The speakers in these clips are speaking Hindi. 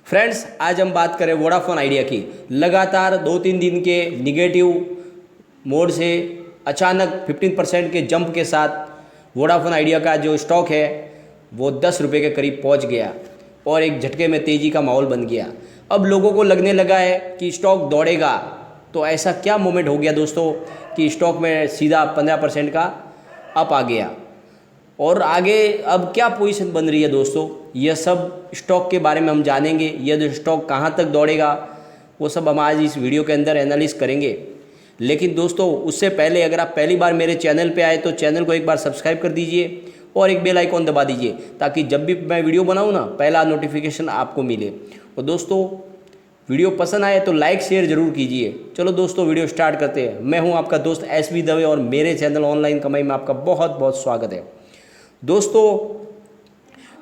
फ्रेंड्स, आज हम बात करें वोडाफोन आइडिया की। लगातार 2-3 दिन के निगेटिव मोड से अचानक 15% के जंप के साथ वोडाफोन आइडिया का जो स्टॉक है वो 10 रुपये के करीब पहुंच गया और एक झटके में तेज़ी का माहौल बन गया। अब लोगों को लगने लगा है कि स्टॉक दौड़ेगा। तो ऐसा क्या मोमेंट हो गया दोस्तों कि स्टॉक में सीधा 15% का अप आ गया। और आगे अब क्या पोजीशन बन रही है दोस्तों, यह सब स्टॉक के बारे में हम जानेंगे। यह जो स्टॉक कहाँ तक दौड़ेगा वो सब हम आज इस वीडियो के अंदर एनालिस करेंगे। लेकिन दोस्तों उससे पहले अगर आप पहली बार मेरे चैनल पे आए तो चैनल को एक बार सब्सक्राइब कर दीजिए और एक बेल आइकॉन दबा दीजिए ताकि जब भी मैं वीडियो बनाऊँ ना पहला नोटिफिकेशन आपको मिले। और दोस्तों वीडियो पसंद आए तो लाइक शेयर ज़रूर कीजिए। चलो दोस्तों वीडियो स्टार्ट करते हैं। मैं हूं आपका दोस्त एसबी दवे और मेरे चैनल ऑनलाइन कमाई में आपका बहुत बहुत स्वागत है। दोस्तों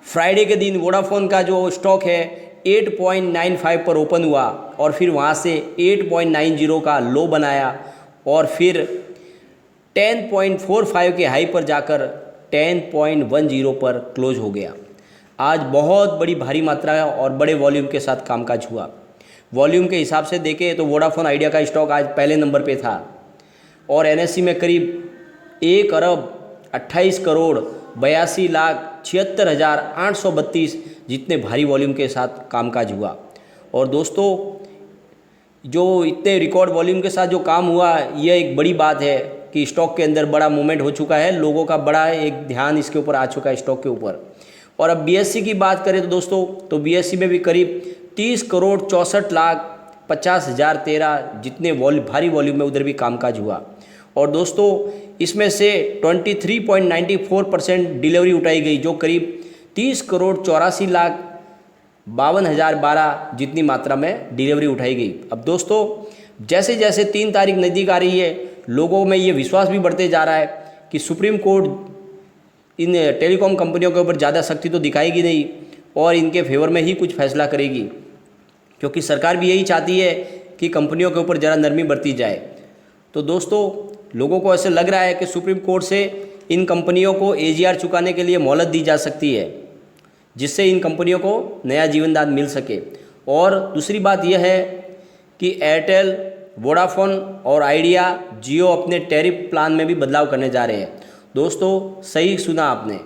फ्राइडे के दिन वोडाफोन का जो स्टॉक है 8.95 पर ओपन हुआ और फिर वहां से 8.90 का लो बनाया और फिर 10.45 के हाई पर जाकर 10.10 पर क्लोज हो गया। आज बहुत बड़ी भारी मात्रा और बड़े वॉल्यूम के साथ कामकाज हुआ। वॉल्यूम के हिसाब से देखें तो वोडाफोन आइडिया का स्टॉक आज पहले नंबर पे था और एनएससी में करीब 1 अरब 28 करोड़ 82,76,832 जितने भारी वॉल्यूम के साथ कामकाज हुआ। और दोस्तों जो इतने रिकॉर्ड वॉल्यूम के साथ जो काम हुआ यह एक बड़ी बात है कि स्टॉक के अंदर बड़ा मूवमेंट हो चुका है। लोगों का बड़ा एक ध्यान इसके ऊपर आ चुका है स्टॉक के ऊपर। और अब बीएससी की बात करें तो दोस्तों तो बीएससी में भी करीब 30 करोड़ 64,50,013 जितने भारी वॉल्यूम में उधर भी कामकाज हुआ। और दोस्तों इसमें से 23.94% डिलीवरी उठाई गई जो करीब 30 करोड़ 84,52,012 जितनी मात्रा में डिलीवरी उठाई गई। अब दोस्तों जैसे जैसे 3 तारीख नज़दीक आ रही है लोगों में ये विश्वास भी बढ़ते जा रहा है कि सुप्रीम कोर्ट इन टेलीकॉम कंपनियों के ऊपर ज़्यादा सख्ती तो दिखाएगी नहीं और इनके फेवर में ही कुछ फैसला करेगी, क्योंकि सरकार भी यही चाहती है कि कंपनियों के ऊपर ज़रा नरमी बरती जाए। तो दोस्तों लोगों को ऐसे लग रहा है कि सुप्रीम कोर्ट से इन कंपनियों को एजीआर चुकाने के लिए मोहलत दी जा सकती है जिससे इन कंपनियों को नया जीवनदान मिल सके। और दूसरी बात यह है कि एयरटेल, वोडाफोन और आइडिया, जियो अपने टैरिफ प्लान में भी बदलाव करने जा रहे हैं। दोस्तों सही सुना आपने,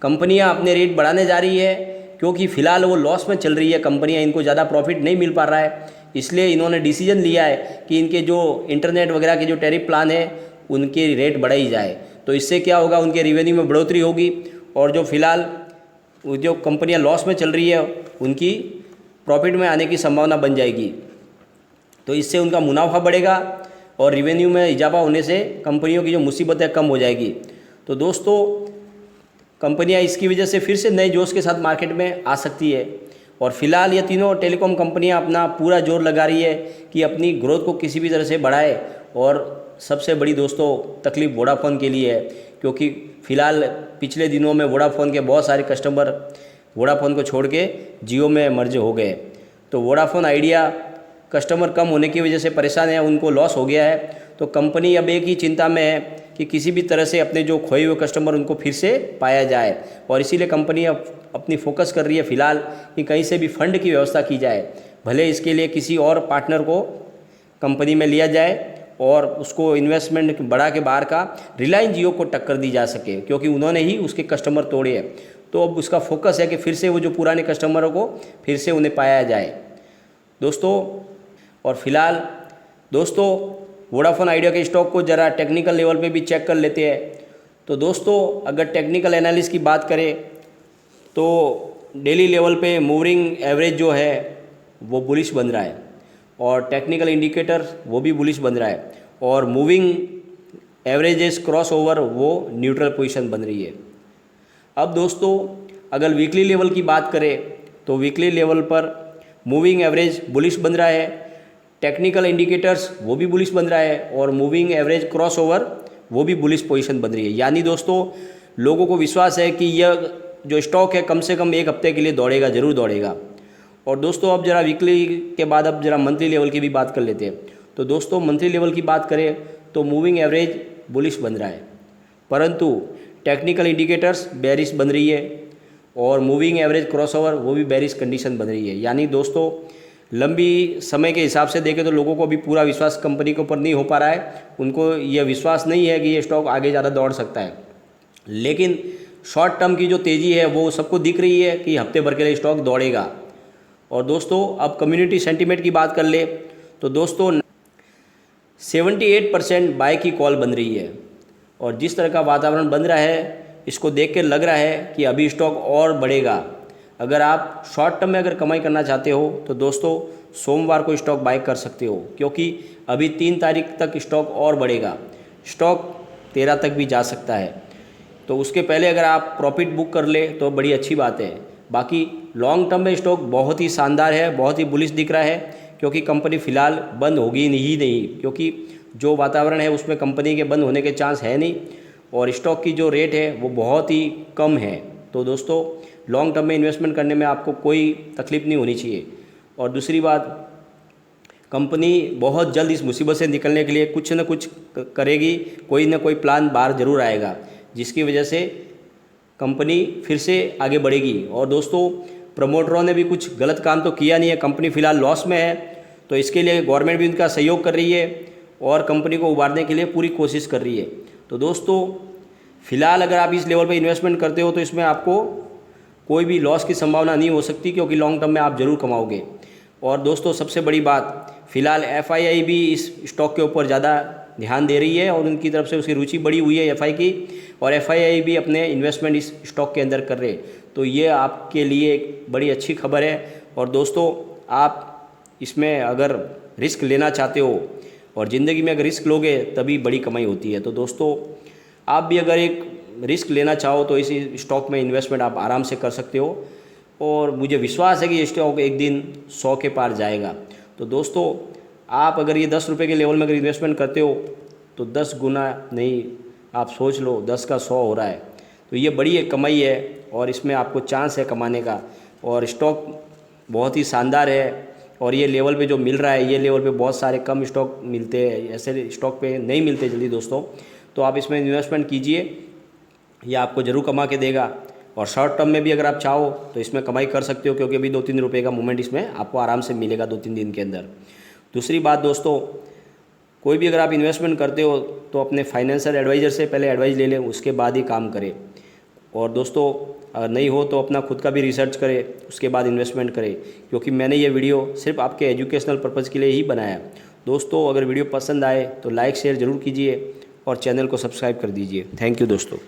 कंपनियां अपने रेट बढ़ाने जा रही है क्योंकि फ़िलहाल वो लॉस में चल रही है कंपनियां, इनको ज़्यादा प्रॉफिट नहीं मिल पा रहा है। इसलिए इन्होंने डिसीजन लिया है कि इनके जो इंटरनेट वगैरह के जो टैरिफ प्लान है उनके रेट बढ़ाई जाए। तो इससे क्या होगा, उनके रेवेन्यू में बढ़ोतरी होगी और जो फ़िलहाल जो कंपनियां लॉस में चल रही है उनकी प्रॉफिट में आने की संभावना बन जाएगी। तो इससे उनका मुनाफा बढ़ेगा और रेवेन्यू में इजाफा होने से कंपनियों की जो मुसीबतें कम हो जाएगी। तो दोस्तों कंपनियां इसकी वजह से फिर से नए जोश के साथ मार्केट में आ सकती है। और फिलहाल ये तीनों टेलीकॉम कंपनियां अपना पूरा जोर लगा रही है कि अपनी ग्रोथ को किसी भी तरह से बढ़ाए। और सबसे बड़ी दोस्तों तकलीफ वोडाफोन के लिए है क्योंकि फ़िलहाल पिछले दिनों में वोडाफोन के बहुत सारे कस्टमर वोडाफोन को छोड़ के जियो में मर्ज हो गए। तो वोडाफोन आइडिया कस्टमर कम होने की वजह से परेशान है, उनको लॉस हो गया है। तो कंपनी अब एक ही चिंता में है कि किसी भी तरह से अपने जो खोए हुए कस्टमर उनको फिर से पाया जाए। और इसीलिए कंपनी अब अपनी फोकस कर रही है फ़िलहाल कि कहीं से भी फंड की व्यवस्था की जाए, भले इसके लिए किसी और पार्टनर को कंपनी में लिया जाए और उसको इन्वेस्टमेंट बढ़ा के बाहर का रिलायंस जियो को टक्कर दी जा सके, क्योंकि उन्होंने ही उसके कस्टमर तोड़े हैं। तो अब उसका फोकस है कि फिर से वो जो पुराने कस्टमरों को फिर से उन्हें पाया जाए दोस्तों। और फिलहाल दोस्तों वोडाफोन आइडिया के स्टॉक को ज़रा टेक्निकल लेवल पे भी चेक कर लेते हैं। तो दोस्तों अगर टेक्निकल एनालिसिस की बात करें तो डेली लेवल पे मूविंग एवरेज जो है वो बुलिश बन रहा है और टेक्निकल इंडिकेटर वो भी बुलिश बन रहा है और मूविंग एवरेजेस क्रॉस ओवर वो न्यूट्रल पोजीशन बन रही है। अब दोस्तों अगर वीकली लेवल की बात करें तो वीकली लेवल पर मूविंग एवरेज बुलिश बन रहा है, टेक्निकल इंडिकेटर्स वो भी बुलिश बन रहा है और मूविंग एवरेज क्रॉस ओवर वो भी बुलिश पोजीशन बन रही है। यानी दोस्तों लोगों को विश्वास है कि यह जो स्टॉक है कम से कम एक हफ्ते के लिए दौड़ेगा, ज़रूर दौड़ेगा। और दोस्तों अब जरा वीकली के बाद अब जरा मंथली लेवल की भी बात कर लेते हैं। तो दोस्तों मंथली लेवल की बात करें तो मूविंग एवरेज बुलिश बन रहा है परंतु टेक्निकल इंडिकेटर्स बेरिश बन रही है और मूविंग एवरेज क्रॉसओवर वो भी बेरिश कंडीशन बन रही है। यानी दोस्तों लंबी समय के हिसाब से देखें तो लोगों को अभी पूरा विश्वास कंपनी के ऊपर नहीं हो पा रहा है, उनको यह विश्वास नहीं है कि ये स्टॉक आगे ज़्यादा दौड़ सकता है। लेकिन शॉर्ट टर्म की जो तेज़ी है वो सबको दिख रही है कि हफ्ते भर के लिए स्टॉक दौड़ेगा। और दोस्तों अब कम्युनिटी सेंटीमेंट की बात कर ले तो दोस्तों 78% बाय की कॉल बन रही है। और जिस तरह का वातावरण बन रहा है इसको देख के लग रहा है कि अभी स्टॉक और बढ़ेगा। अगर आप शॉर्ट टर्म में अगर कमाई करना चाहते हो तो दोस्तों सोमवार को स्टॉक बाय कर सकते हो, क्योंकि अभी 3 तारीख तक स्टॉक और बढ़ेगा, स्टॉक 13 तक भी जा सकता है। तो उसके पहले अगर आप प्रॉफिट बुक कर ले तो बड़ी अच्छी बात है। बाकी लॉन्ग टर्म में स्टॉक बहुत ही शानदार है, बहुत ही बुलिश दिख रहा है, क्योंकि कंपनी फ़िलहाल बंद होगी ही नहीं, क्योंकि जो वातावरण है उसमें कंपनी के बंद होने के चांस है नहीं और स्टॉक की जो रेट है वो बहुत ही कम है। तो दोस्तों लॉन्ग टर्म में इन्वेस्टमेंट करने में आपको कोई तकलीफ़ नहीं होनी चाहिए। और दूसरी बात, कंपनी बहुत जल्द इस मुसीबत से निकलने के लिए कुछ न कुछ करेगी, कोई ना कोई प्लान बाहर ज़रूर आएगा, जिसकी वजह से कंपनी फिर से आगे बढ़ेगी। और दोस्तों प्रमोटरों ने भी कुछ गलत काम तो किया नहीं है, कंपनी फ़िलहाल लॉस में है, तो इसके लिए गवर्नमेंट भी उनका सहयोग कर रही है और कंपनी को उबारने के लिए पूरी कोशिश कर रही है। तो दोस्तों फ़िलहाल अगर आप इस लेवल पर इन्वेस्टमेंट करते हो तो इसमें आपको कोई भी लॉस की संभावना नहीं हो सकती, क्योंकि लॉन्ग टर्म में आप ज़रूर कमाओगे। और दोस्तों सबसे बड़ी बात, फ़िलहाल FII भी इस स्टॉक के ऊपर ज़्यादा ध्यान दे रही है और उनकी तरफ से उसकी रुचि बढ़ी हुई है FI की, और FII भी अपने इन्वेस्टमेंट इस स्टॉक के अंदर कर रहे हैं। तो ये आपके लिए एक बड़ी अच्छी खबर है। और दोस्तों आप इसमें अगर रिस्क लेना चाहते हो और ज़िंदगी में अगर रिस्क लोगे तभी बड़ी कमाई होती है। तो दोस्तों आप भी अगर एक रिस्क लेना चाहो तो इस स्टॉक में इन्वेस्टमेंट आप आराम से कर सकते हो, और मुझे विश्वास है कि ये स्टॉक एक दिन 100 के पार जाएगा। तो दोस्तों आप अगर ये 10 रुपये के लेवल में अगर इन्वेस्टमेंट करते हो तो 10 गुना नहीं, आप सोच लो 10 का 100 हो रहा है। तो ये बड़ी एक कमाई है और इसमें आपको चांस है कमाने का। और स्टॉक बहुत ही शानदार है और ये लेवल पे जो मिल रहा है, ये लेवल पे बहुत सारे कम स्टॉक मिलते हैं, ऐसे स्टॉक पे नहीं मिलते जल्दी दोस्तों। तो आप इसमें इन्वेस्टमेंट कीजिए, ये आपको ज़रूर कमा के देगा। और शॉर्ट टर्म में भी अगर आप चाहो तो इसमें कमाई कर सकते हो, क्योंकि अभी 2-3 रुपये का मूवमेंट इसमें आपको आराम से मिलेगा 2-3 दिन के अंदर। दूसरी बात दोस्तों, कोई भी अगर आप इन्वेस्टमेंट करते हो तो अपने फाइनेंशियल एडवाइज़र से पहले एडवाइस ले लें, उसके बाद ही काम करें। और दोस्तों अगर नहीं हो तो अपना खुद का भी रिसर्च करें, उसके बाद इन्वेस्टमेंट करें, क्योंकि मैंने ये वीडियो सिर्फ आपके एजुकेशनल पर्पज़ के लिए ही बनाया। दोस्तों अगर वीडियो पसंद आए तो लाइक शेयर ज़रूर कीजिए और चैनल को सब्सक्राइब कर दीजिए। थैंक यू दोस्तों।